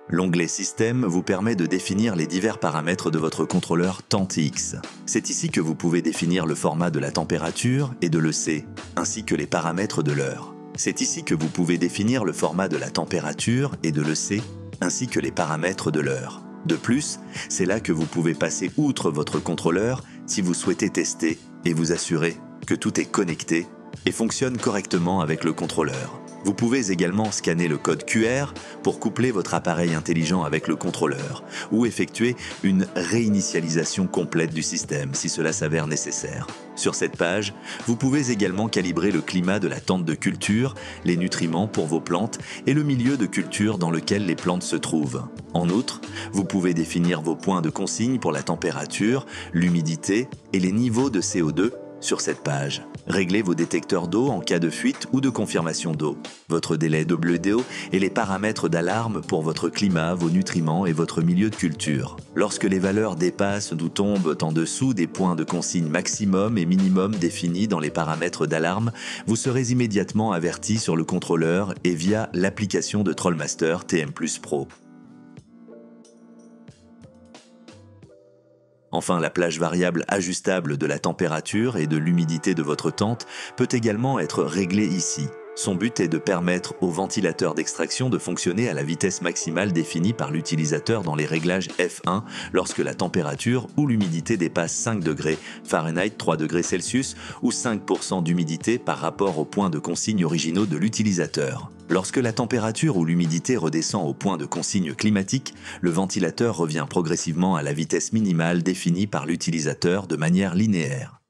L'onglet Système vous permet de définir les divers paramètres de votre contrôleur TempX. C'est ici que vous pouvez définir le format de la température et de l'EC, ainsi que les paramètres de l'heure. C'est ici que vous pouvez définir le format de la température et de l'EC, ainsi que les paramètres de l'heure. De plus, c'est là que vous pouvez passer outre votre contrôleur si vous souhaitez tester et vous assurer que tout est connecté et fonctionne correctement avec le contrôleur. Vous pouvez également scanner le code QR pour coupler votre appareil intelligent avec le contrôleur ou effectuer une réinitialisation complète du système si cela s'avère nécessaire. Sur cette page, vous pouvez également calibrer le climat de la tente de culture, les nutriments pour vos plantes et le milieu de culture dans lequel les plantes se trouvent. En outre, vous pouvez définir vos points de consigne pour la température, l'humidité et les niveaux de CO2 sur cette page. Réglez vos détecteurs d'eau en cas de fuite ou de confirmation d'eau, votre délai WDO et les paramètres d'alarme pour votre climat, vos nutriments et votre milieu de culture. Lorsque les valeurs dépassent ou tombent en dessous des points de consigne maximum et minimum définis dans les paramètres d'alarme, vous serez immédiatement averti sur le contrôleur et via l'application de Trollmaster TM+ Pro. Enfin, la plage variable ajustable de la température et de l'humidité de votre tente peut également être réglée ici. Son but est de permettre au ventilateur d'extraction de fonctionner à la vitesse maximale définie par l'utilisateur dans les réglages F1 lorsque la température ou l'humidité dépasse 5 degrés Fahrenheit 3 degrés Celsius ou 5% d'humidité par rapport aux points de consigne originaux de l'utilisateur. Lorsque la température ou l'humidité redescend au point de consigne climatique, le ventilateur revient progressivement à la vitesse minimale définie par l'utilisateur de manière linéaire.